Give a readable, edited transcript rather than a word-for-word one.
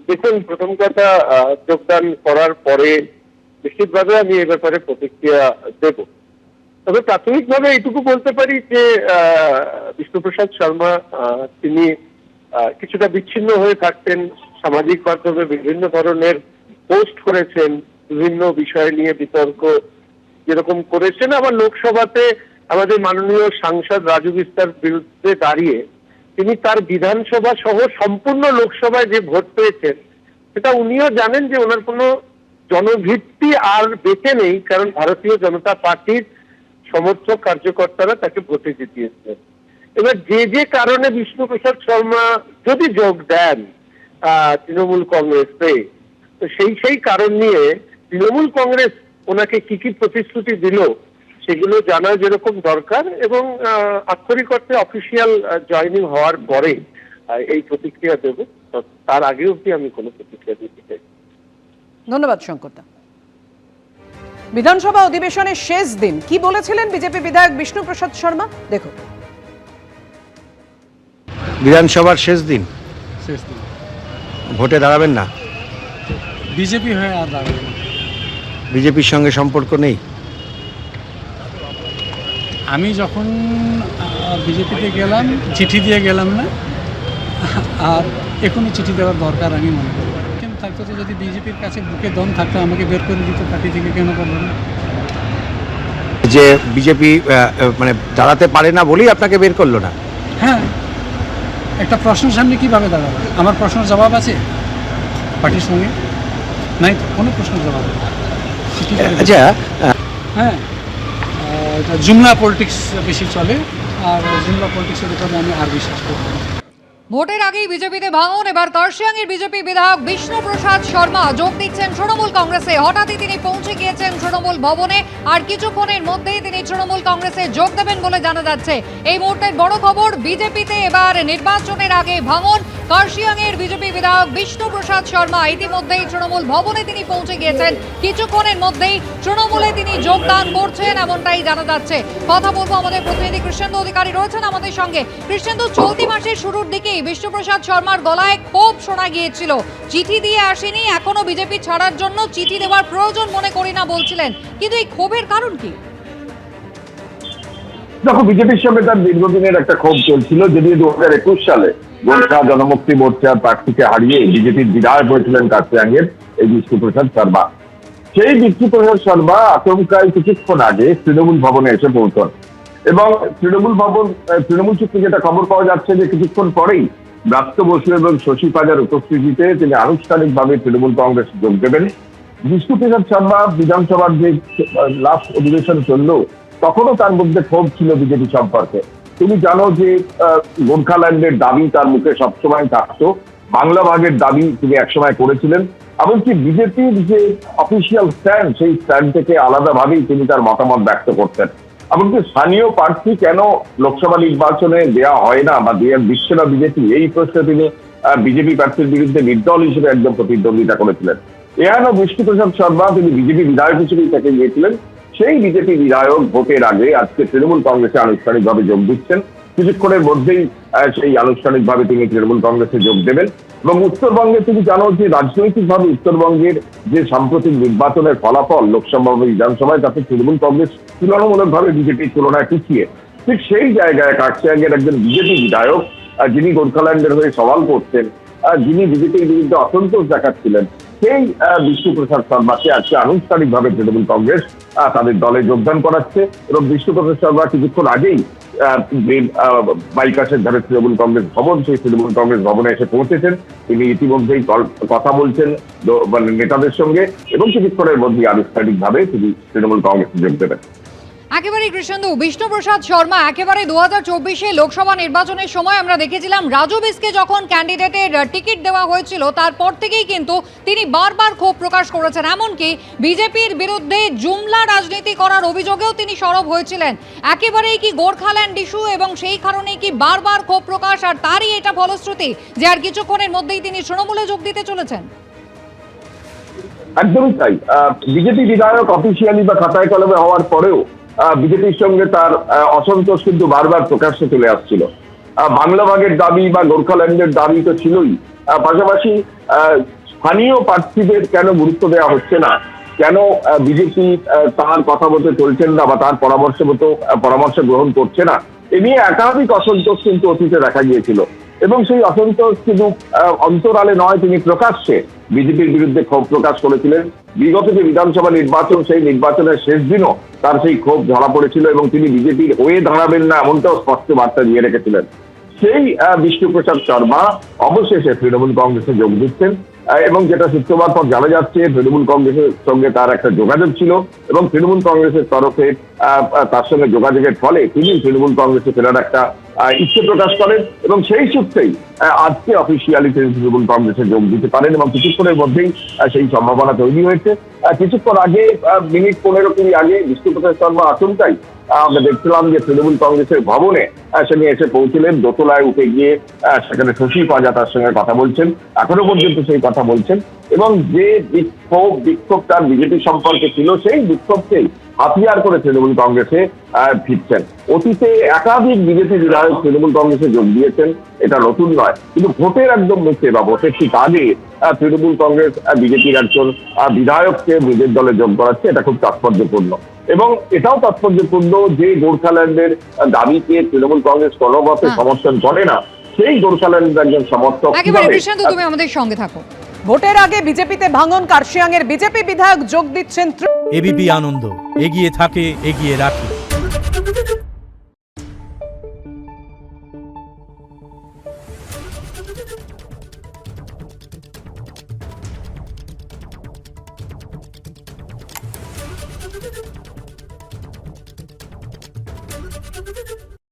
দেখুন, প্রথম কথা, যোগদান করার পরে নিশ্চিতভাবে আমি এ ব্যাপারে প্রতিক্রিয়া দেব। তবে প্রাথমিকভাবে এইটুকু বলতে পারি যে বিষ্ণুপ্রসাদ শর্মা তিনি কিছুটা বিচ্ছিন্ন হয়ে থাকতেন। সামাজিক মাধ্যমে বিভিন্ন ধরনের পোস্ট করেছেন, বিভিন্ন বিষয় নিয়ে বিতর্ক যেরকম করেছেন। আবার লোকসভাতে আমাদের মাননীয় সাংসদ রাজু বিস্তার বিরুদ্ধে দাঁড়িয়ে তিনি তার বিধানসভা সহ সম্পূর্ণ লোকসভায় যে ভোট পেয়েছেন, সেটা উনিও জানেন যে ওনার কোনো জনভিত্তি আর বেঁচে নেই, কারণ ভারতীয় জনতা পার্টির সমর্থক কার্যকর্তারা তাকে ভোটে জিতিয়েছেন। এবার যে কারণে বিষ্ণুপ্রসাদ শর্মা যদি যোগ দেন তৃণমূল কংগ্রেসে, তো সেই কারণ নিয়ে তৃণমূল কংগ্রেস ওনাকে কি প্রতিশ্রুতি দিল সেগুলো জানা যেরকম দরকার, এবং আক্ষরিক অর্থে অফিসিয়াল জয়েনিং হওয়ার পরে এই প্রতিক্রিয়া দেব। তার আগে অবধি আমি কোনো প্রতিক্রিয়া দিতে চাই। ধন্যবাদ শঙ্করদা। বিধানসভা অধিবেশনের শেষ দিন কি বলেছিলেন বিজেপি বিধায়ক বিষ্ণুপ্রসাদ শর্মা, দেখুন। বিধানসভার শেষ দিন ভোটে দাঁড়াবেন না? বিজেপি হয়ে আর দাঁড়াবে না। বিজেপির সঙ্গে সম্পর্ক নেই? আমি যখন বিজেপিতে গেলাম চিঠি দিয়ে গেলাম না, আর এখনই চিঠি দেওয়ার দরকার আমি মনে করি। কেন থাকতো তো, যদি বিজেপির কাছে বুকে দম থাকতো আমাকে বের করে দিত পার্টি থেকে, কেন করবো না? যে বিজেপি মানে দাঁড়াতে পারে না বলেই আপনাকে বের করলো না? হ্যাঁ, একটা প্রশ্নের সামনে কীভাবে দাঁড়াবো? আমার প্রশ্নের জবাব আছে পার্টির সঙ্গে? নাই তো, কোনো প্রশ্নের জবাব নেই। আচ্ছা, হ্যাঁ, এটা জুমলা পলিটিক্স বেশি চলে, আর জুমলা পলিটিক্সের উপরে আমি আর বিশ্বাস করি না। ভোটের আগেই বিজেপিতে ভাঙন। এবার কার্শিয়াঙের বিজেপি বিধায়ক বিষ্ণুপ্রসাদ শর্মা যোগ দিচ্ছেন তৃণমূল কংগ্রেসে। হঠাৎই তিনি পৌঁছে গিয়েছেন তৃণমূল ভবনে, আর কিছুক্ষণের মধ্যেই তিনি তৃণমূল কংগ্রেসে যোগ দেবেন বলে জানা যাচ্ছে। এই মুহূর্তের বড় খবর, বিজেপিতে এবার নির্বাচনের আগে ভাঙন। কার্শিয়াঙের বিজেপি বিধায়ক বিষ্ণুপ্রসাদ শর্মা ইতিমধ্যেই তৃণমূল ভবনে তিনি পৌঁছে গিয়েছেন। কিছুক্ষণের মধ্যেই তৃণমূলে তিনি যোগদান করছেন, এমনটাই জানা যাচ্ছে। কথা বলবো, আমাদের প্রতিনিধি কৃষ্ণেন্দু অধিকারী রয়েছেন আমাদের সঙ্গে। কৃষ্ণেন্দু, চলতি মাসের শুরুর দিকেই বিষ্ণুপ্রসাদ শর্মার গলায় ক্ষোভ শোনা গিয়েছিল। চিঠি দিয়ে আসেনি, এখনো বিজেপি ছাড়ার জন্য চিঠি দেওয়ার প্রয়োজন মনে করি না বলছিলেন, কিন্তু এই ক্ষোভের কারণ কি? দেখো, বিজেপির সঙ্গে তার দীর্ঘদিনের একটা ক্ষোভ চলছিল। যদিও 2021 সালে গোর্খা জনমুক্তি মোর্চার প্রার্থীকে হারিয়ে বিজেপির বিধায়ক হয়েছিলেন কার্শিয়াঙের এই বিষ্ণুপ্রসাদ শর্মা। সেই বিষ্ণুপ্রসাদ শর্মা আচমকায় কিছুক্ষণ আগে তৃণমূল ভবনে এসে পৌঁছন, এবং তৃণমূল সূত্রে যেটা খবর পাওয়া যাচ্ছে যে কিছুক্ষণ পরেই ব্রাত্য বসু এবং শশী পাজার উপস্থিতিতে তিনি আনুষ্ঠানিকভাবে তৃণমূল কংগ্রেস যোগ দেবেন। বিষ্ণুপ্রসাদ শর্মা বিধানসভার যে লাস্ট অধিবেশন চলল, তখনও তার মধ্যে ক্ষোভ ছিল বিজেপি সম্পর্কে। তুমি জানো যে গোর্খাল্যান্ডের দাবি তার মুখে সবসময় থাকতো, বাংলা ভাগের দাবি তিনি একসময় করেছিলেন। এমনকি বিজেপির যে অফিসিয়াল স্ট্যান্ড, সেই স্ট্যান্ড থেকে আলাদাভাবেই তিনি তার মতামত ব্যক্ত করতেন। এমনকি স্থানীয় প্রার্থী কেন লোকসভা নির্বাচনে দেওয়া হয় না বা দিচ্ছে না বিজেপি, এই প্রশ্নে তিনি বিজেপি প্রার্থীর বিরুদ্ধে নির্দল হিসেবে একদম প্রতিদ্বন্দ্বিতা করেছিলেন। এখানেও বিষ্ণুপ্রসাদ শর্মা তিনি বিজেপি বিধায়ক হিসেবেই তাকে গিয়েছিলেন। সেই বিজেপি বিধায়ক ভোটের আগে আজকে তৃণমূল কংগ্রেসে আনুষ্ঠানিকভাবে যোগ দিচ্ছেন। কিছুক্ষণের মধ্যেই সেই আনুষ্ঠানিকভাবে তিনি তৃণমূল কংগ্রেসে যোগ দেবেন। এবং উত্তরবঙ্গে তুমি জানো যে রাজনৈতিকভাবে উত্তরবঙ্গের যে সাম্প্রতিক নির্বাচনের ফলাফল লোকসভা বিধানসভায়, তাতে তৃণমূল কংগ্রেস তুলনামূলকভাবে বিজেপির তুলনায় পিছিয়ে। ঠিক সেই জায়গায় কার্শিয়াঙের একজন বিজেপি বিধায়ক, যিনি গোর্খাল্যান্ডের হয়ে সওয়াল করছেন, যিনি বিজেপির বিরুদ্ধে অসন্তোষ দেখাচ্ছিলেন, সেই বিষ্ণুপ্রসাদ শর্মাকে আজকে আনুষ্ঠানিকভাবে তৃণমূল কংগ্রেস তাদের দলে যোগদান করাচ্ছে। এবং বিষ্ণুপ্রসাদ শর্মা কিছুক্ষণ আগেই বাইপাসের ধারে তৃণমূল কংগ্রেস ভবন, সেই তৃণমূল কংগ্রেস ভবনে এসে পৌঁছেছেন। তিনি ইতিমধ্যেই কথা বলছেন নেতাদের সঙ্গে, এবং কিছুক্ষণের মধ্যেই আনুষ্ঠানিকভাবে তিনি তৃণমূল কংগ্রেসে যোগ দেবেন। একেবারেই কৃষ্ণেন্দু, বিষ্ণুপ্রসাদ শর্মা একেবারে 2024 লোকসভা নির্বাচনের সময় আমরা দেখেছিলাম রাজু বিসকে যখন ক্যান্ডিডেটের টিকিট দেওয়া হয়েছিল, তারপর থেকেই কিন্তু তিনি বারবার ক্ষোভ প্রকাশ করেছেন। এমনকি বিজেপির বিরুদ্ধে জুমলা রাজনীতি করার অভিযোগেও তিনি সরব হয়েছিলেন। একেবারেই কি গোর্খাল্যান্ড ইস্যু, এবং সেই কারণেই কি বারবার ক্ষোভ প্রকাশ, আর তারই এটা ফলশ্রুতি যে আর কিছুক্ষণের মধ্যেই তিনি তৃণমূলে যোগ দিতে চলেছেন? একদমই তাই। বিজেপি বিধায়ক অফিসিয়ালি বা খাতায় কলমে হওয়ার পরেও বিজেপির সঙ্গে তার অসন্তোষ কিন্তু বারবার প্রকাশ্যে চলে আসছিল। বাংলা ভাগের দাবি বা গোর্খাল্যান্ডের দাবি তো ছিলই, পাশাপাশি স্থানীয় প্রার্থীদের কেন গুরুত্ব দেওয়া হচ্ছে না, কেন বিজেপি তার কথা মতো চলছেন না বা তার পরামর্শ গ্রহণ করছে না, এ নিয়ে একাধিক অসন্তোষ কিন্তু অতীতে দেখা গিয়েছিল। এবং সেই অসন্তোষ শুধু অন্তরালে নয়, তিনি প্রকাশ্যে বিজেপির বিরুদ্ধে ক্ষোভ প্রকাশ করেছিলেন। বিগত যে বিধানসভা নির্বাচন, সেই নির্বাচনের শেষ দিনও তার সেই ক্ষোভ ধরা পড়েছিল এবং তিনি বিজেপির হয়ে দাঁড়াবেন না এমনটাও স্পষ্ট বার্তা দিয়ে রেখেছিলেন। সেই বিষ্ণুপ্রসাদ শর্মা অবশেষে তৃণমূল কংগ্রেসে যোগ দিচ্ছেন এবং যেটা শুক্রবার পর জানা যাচ্ছে তৃণমূল কংগ্রেসের সঙ্গে তার একটা যোগাযোগ ছিল এবং তৃণমূল কংগ্রেসের তরফে তার সঙ্গে যোগাযোগের ফলে তিনি তৃণমূল কংগ্রেসে ফেরার একটা ইচ্ছে প্রকাশ করেন এবং সেই সূত্রেই আজকে অফিসিয়ালি তিনি তৃণমূল কংগ্রেসে যোগ দিতে পারেন এবং কিছুক্ষণের মধ্যেই সেই সম্ভাবনা তৈরি হয়েছে। কিছুক্ষণ আগে, মিনিট 15-20 আগে বিষ্ণুপ্রসাদ শর্মা আচমকাই আমরা দেখছিলাম যে তৃণমূল কংগ্রেসের ভবনে সেখানে এসে পৌঁছলেন, দোতলায় উঠে গিয়ে সেখানে শশী পাজা তার সঙ্গে কথা বলছেন, এখনো পর্যন্ত সেই কথা বলছেন এবং যে বিক্ষোভ তার বিজেপি সম্পর্কে ছিল, সেই বিক্ষোভকেই হাতিয়ার করে তৃণমূল কংগ্রেসে ফিরছেন। অতীতে একাধিক বিজেপি বিধায়ক তৃণমূল কংগ্রেসে যোগ দিয়েছেন, এটা নতুন নয়, কিন্তু ভোটের একদম মুখে বা ভোটের ঠিক আগে তৃণমূল কংগ্রেস বিজেপির একজন বিধায়ককে নিজের দলে যোগ করাচ্ছে, এটা খুব তাৎপর্যপূর্ণ। এবং এটাও তাৎপর্যপূর্ণ যে গোর্খাল্যান্ডের দাবিকে তৃণমূল কংগ্রেস কোনোমতে সমর্থন করে না, সেই গোর্খাল্যান্ডের একজন সমর্থক একেবারে কৃষ্ণেন্দু, তুমি আমাদের সঙ্গে থাকো। ভোটের আগে বিজেপিতে ভাঙন, কার্শিয়াংয়ের বিজেপি বিধায়ক যোগ দিচ্ছেন। এবিপি আনন্দ, এগিয়ে থাকে, এগিয়ে রাখে।